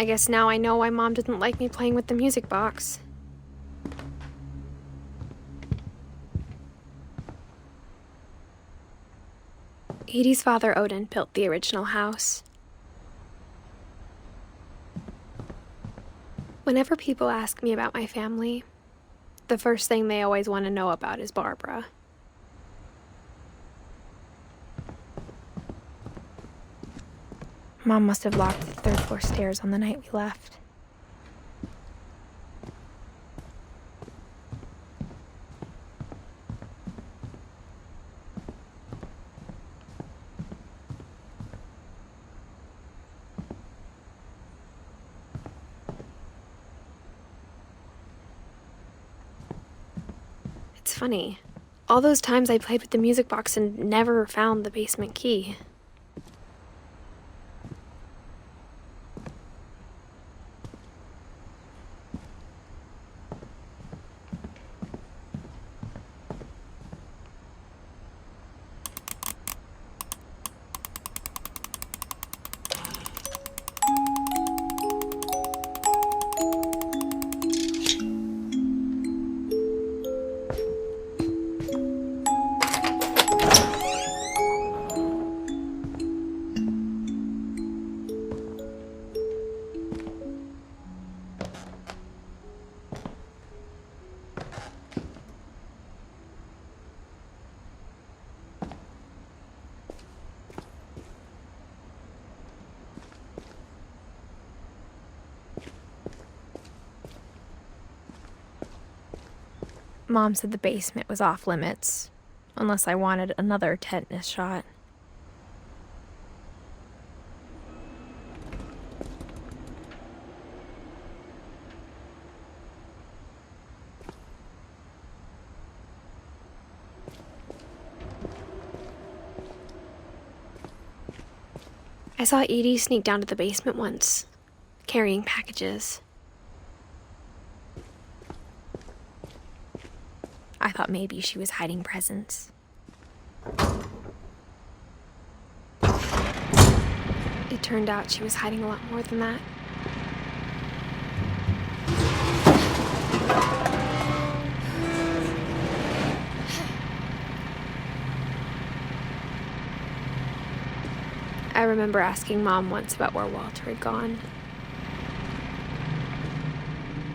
I guess now I know why Mom didn't like me playing with the music box. Edie's father, Odin, built the original house. Whenever people ask me about my family, the first thing they always want to know about is Barbara. Mom must have locked the third floor stairs on the night we left. It's funny. All those times I played with the music box and never found the basement key. Mom said the basement was off limits, unless I wanted another tetanus shot. I saw Edie sneak down to the basement once, carrying packages. I thought maybe she was hiding presents. It turned out she was hiding a lot more than that. I remember asking Mom once about where Walter had gone.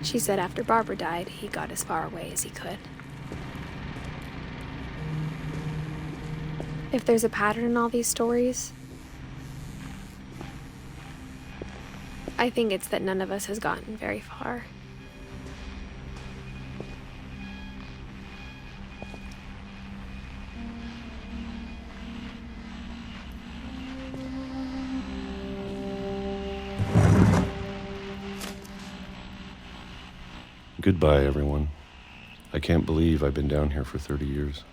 She said after Barbara died, he got as far away as he could. If there's a pattern in all these stories, I think it's that none of us has gotten very far. Goodbye, everyone. I can't believe I've been down here for 30 years.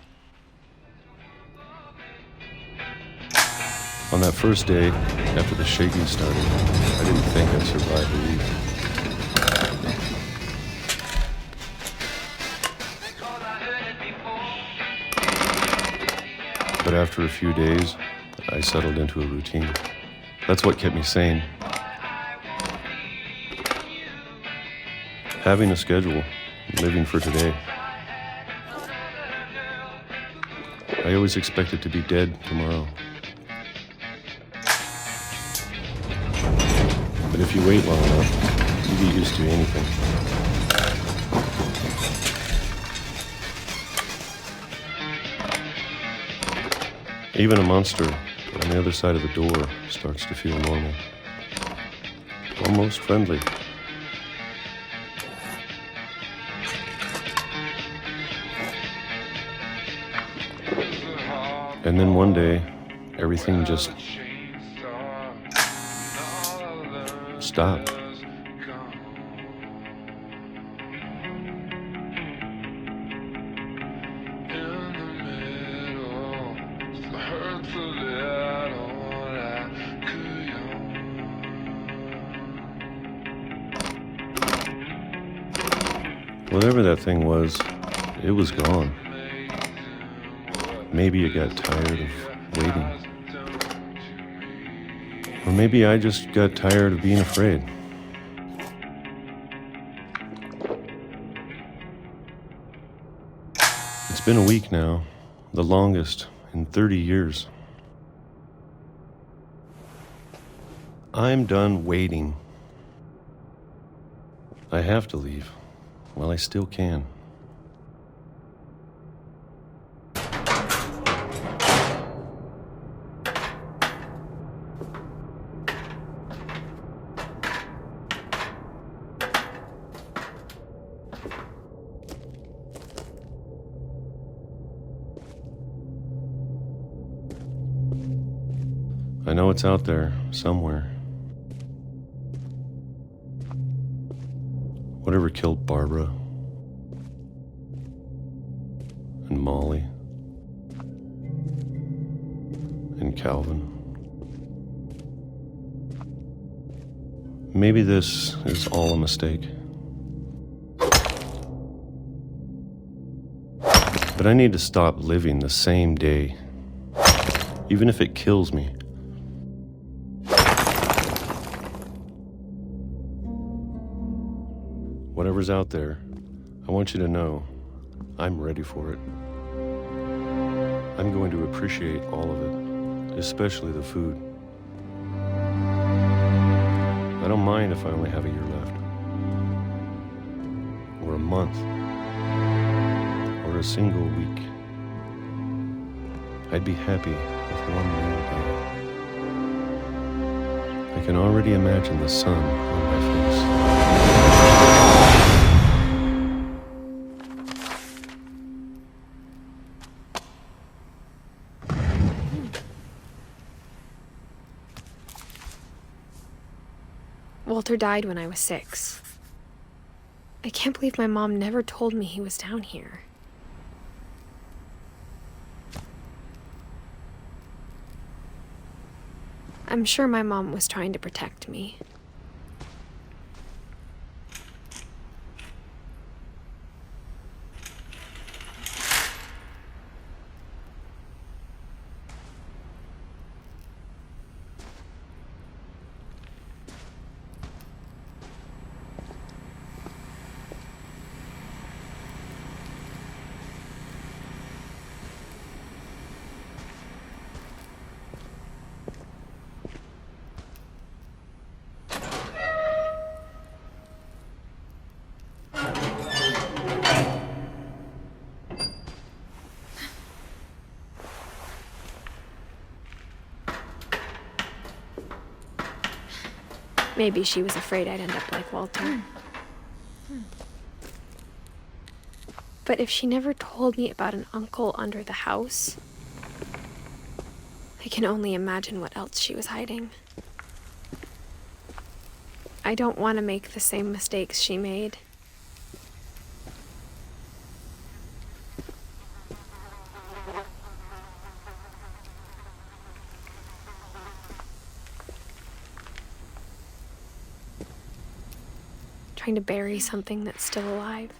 On that first day, after the shaking started, I didn't think I'd survive a week. But after a few days, I settled into a routine. That's what kept me sane. Having a schedule, living for today. I always expected to be dead tomorrow. But if you wait long enough, you get used to anything. Even a monster on the other side of the door starts to feel normal. Almost friendly. And then one day, everything just stopped. Whatever that thing was, it was gone. Maybe it got tired of waiting. Or maybe I just got tired of being afraid. It's been a week now, the longest in 30 years. I'm done waiting. I have to leave while I still can. I know it's out there, somewhere. Whatever killed Barbara and Molly and Calvin. Maybe this is all a mistake. But I need to stop living the same day, even if it kills me. Whatever's out there, I want you to know I'm ready for it. I'm going to appreciate all of it, especially the food. I don't mind if I only have a year left, or a month, or a single week. I'd be happy with one more day. I can already imagine the sun on my face. Walter died when I was 6. I can't believe my mom never told me he was down here. I'm sure my mom was trying to protect me. Maybe she was afraid I'd end up like Walter. But if she never told me about an uncle under the house, I can only imagine what else she was hiding. I don't want to make the same mistakes she made. Trying to bury something that's still alive.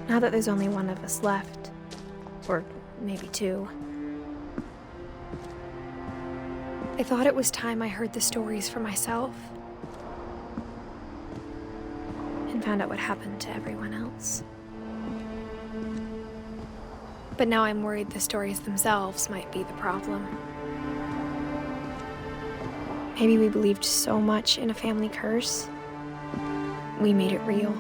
Now that there's only one of us left, or maybe 2, I thought it was time I heard the stories for myself and found out what happened to everyone else. But now I'm worried the stories themselves might be the problem. Maybe we believed so much in a family curse, we made it real.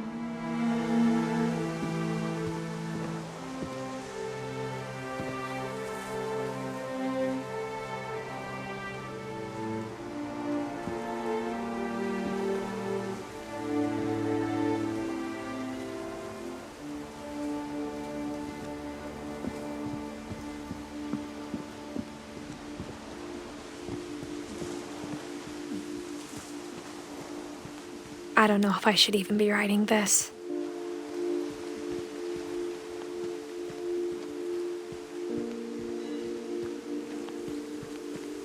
I don't know if I should even be writing this.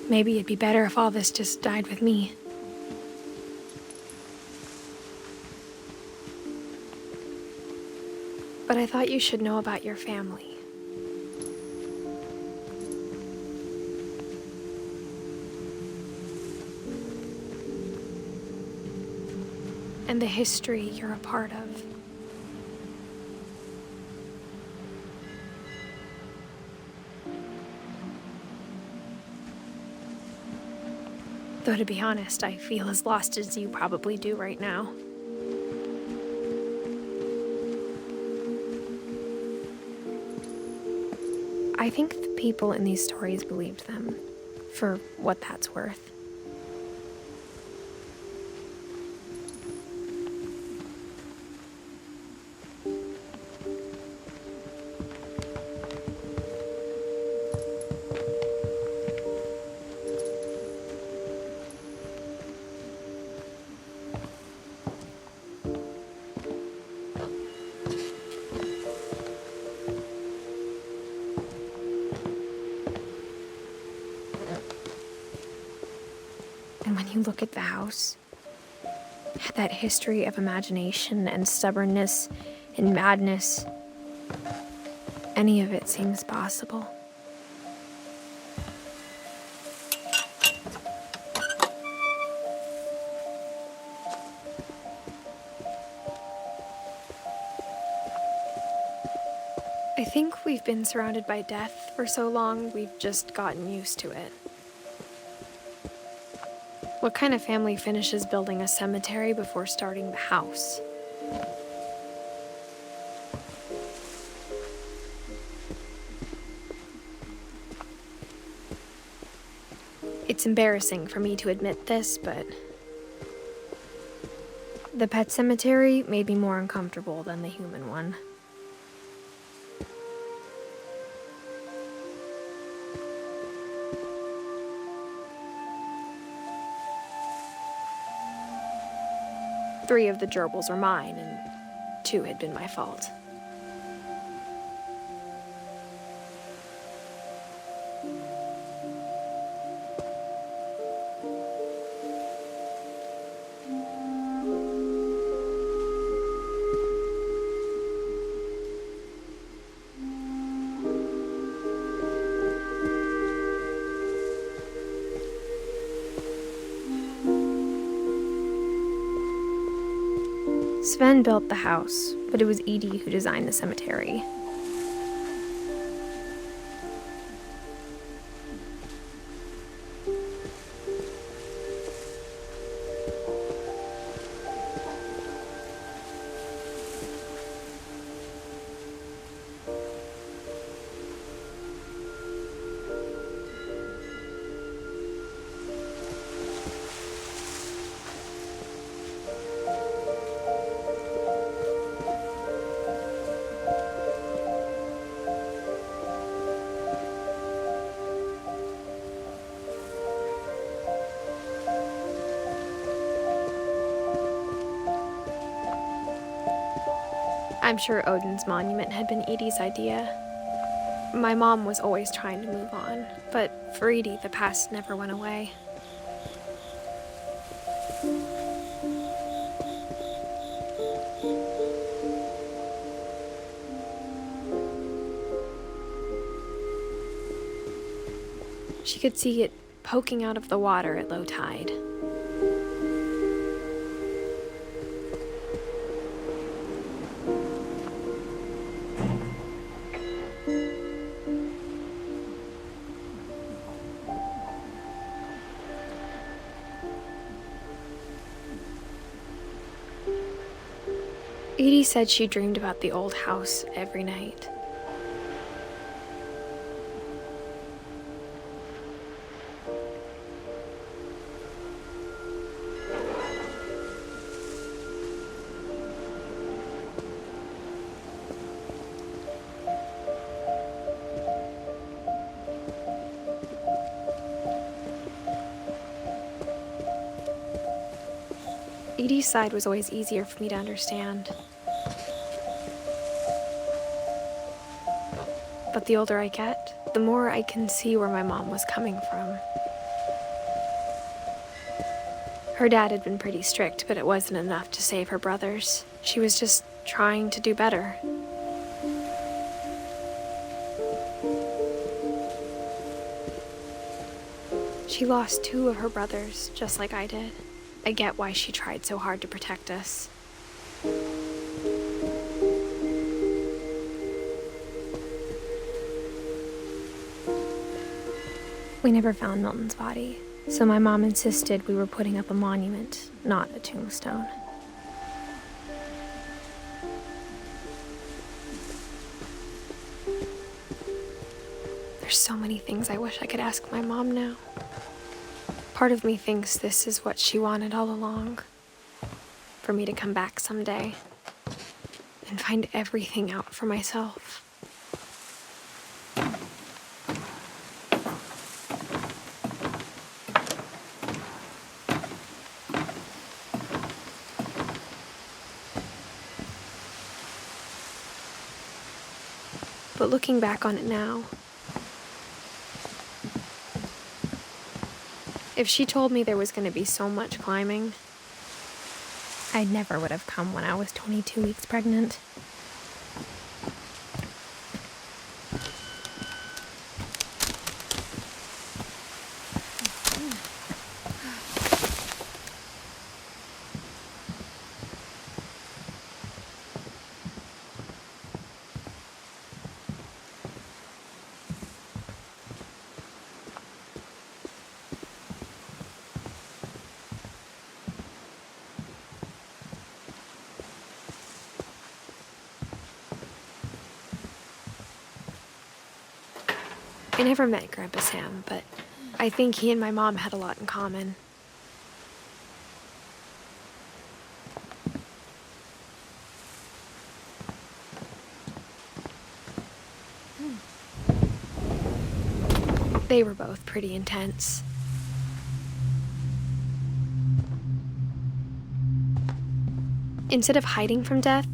Maybe it'd be better if all this just died with me. But I thought you should know about your family. and the history you're a part of. Though to be honest, I feel as lost as you probably do right now. I think the people in these stories believed them, for what that's worth. And when you look at the house, that history of imagination and stubbornness and madness, any of it seems possible. I think we've been surrounded by death for so long, we've just gotten used to it. What kind of family finishes building a cemetery before starting the house? It's embarrassing for me to admit this, but the pet cemetery made me more uncomfortable than the human one. Three of the gerbils were mine, and 2 had been my fault. Sven built the house, but it was Edie who designed the cemetery. I'm sure Odin's monument had been Edie's idea. My mom was always trying to move on, but for Edie, the past never went away. She could see it poking out of the water at low tide. Edie said she dreamed about the old house every night. Edie's side was always easier for me to understand. But the older I get, the more I can see where my mom was coming from. Her dad had been pretty strict, but it wasn't enough to save her brothers. She was just trying to do better. She lost 2 of her brothers, just like I did. I get why she tried so hard to protect us. We never found Milton's body, so my mom insisted we were putting up a monument, not a tombstone. There's so many things I wish I could ask my mom now. Part of me thinks this is what she wanted all along. For me to come back someday and find everything out for myself. But looking back on it now, if she told me there was going to be so much climbing, I never would have come when I was 22 weeks pregnant. I never met Grandpa Sam, but I think he and my mom had a lot in common. They were both pretty intense. Instead of hiding from death,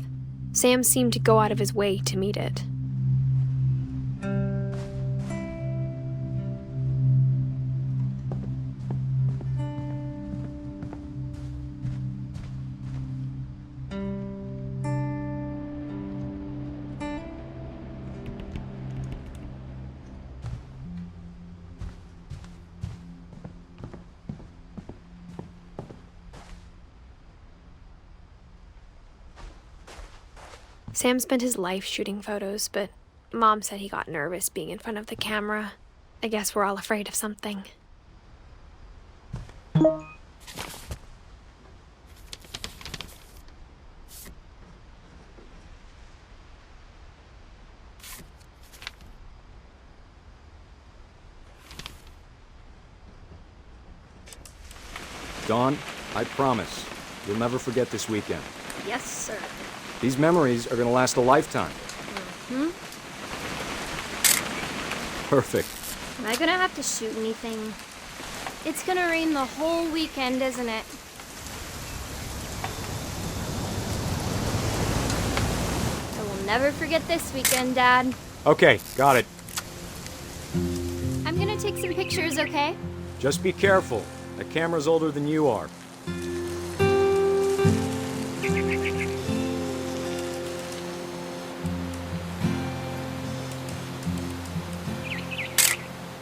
Sam seemed to go out of his way to meet it. Sam spent his life shooting photos, but Mom said he got nervous being in front of the camera. I guess we're all afraid of something. Dawn, I promise, you'll never forget this weekend. Yes, sir. These memories are gonna last a lifetime. Perfect. Am I gonna have to shoot anything? It's gonna rain the whole weekend, isn't it? I will never forget this weekend, Dad. Okay, got it. I'm gonna take some pictures, okay? Just be careful. That camera's older than you are.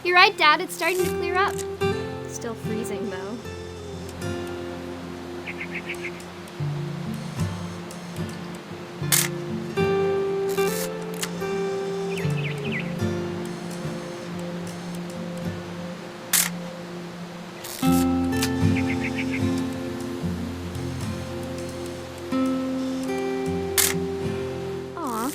You're right, Dad. It's starting to clear up. Still freezing, though. Aw.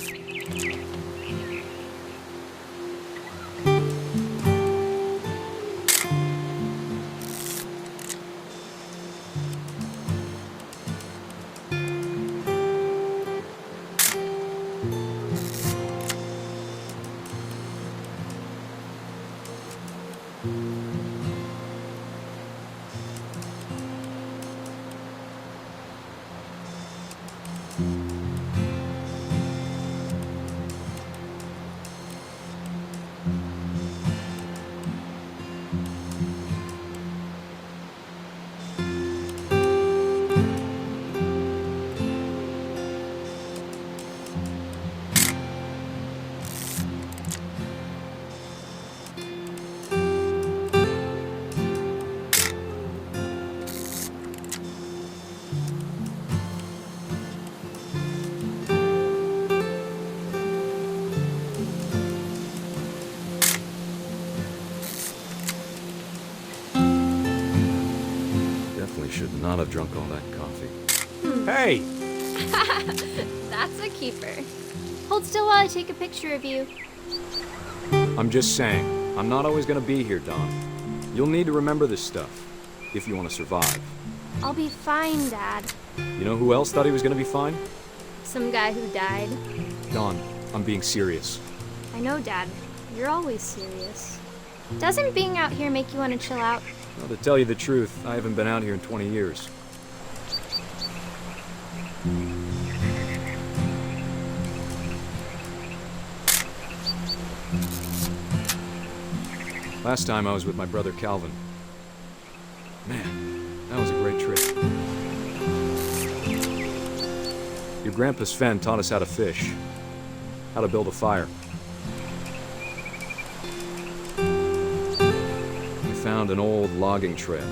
not have drunk all that coffee. Hey! That's a keeper. Hold still while I take a picture of you. I'm just saying, I'm not always gonna be here, Dawn. You'll need to remember this stuff, if you want to survive. I'll be fine, Dad. You know who else thought he was gonna be fine? Some guy who died. Dawn, I'm being serious. I know, Dad. You're always serious. Doesn't being out here make you want to chill out? Well, to tell you the truth, I haven't been out here in 20 years. Last time I was with my brother Calvin. Man, that was a great trip. Your grandpa Sven taught us how to fish, how to build a fire. We found an old logging trail.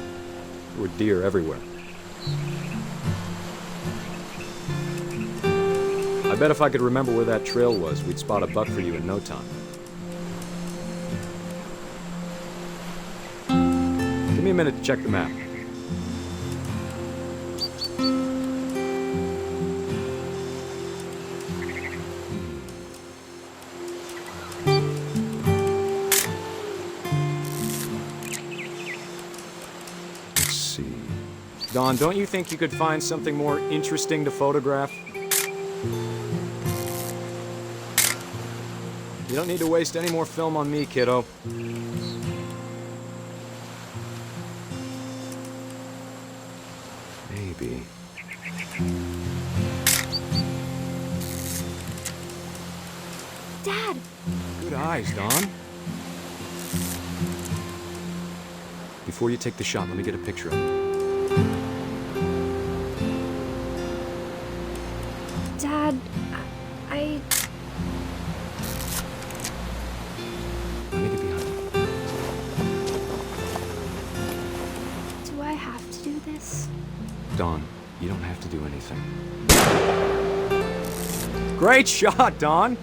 There were deer everywhere. I bet if I could remember where that trail was, we'd spot a buck for you in no time. Give me a minute to check the map. Let's see. Dawn, don't you think you could find something more interesting to photograph? You don't need to waste any more film on me, kiddo. Maybe. Dad! Good eyes, Dawn. Before you take the shot, let me get a picture of you. Dad, I... Let me get behind you. Do I have to do this? Dawn, you don't have to do anything. Great shot, Dawn!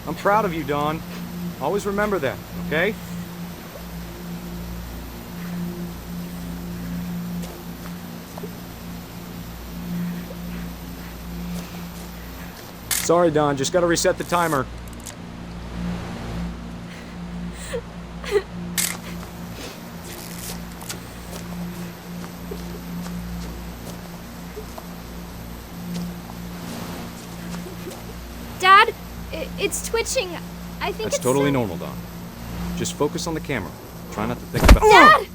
I'm proud of you, Dawn. Always remember that, okay? Sorry, Dawn, just gotta reset the timer. Dad, it's twitching. I think That's it's totally normal, Dawn. Just focus on the camera. Try not to think about— Dad!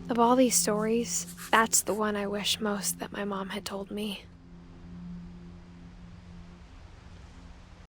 Of all these stories, that's the one I wish most that my mom had told me.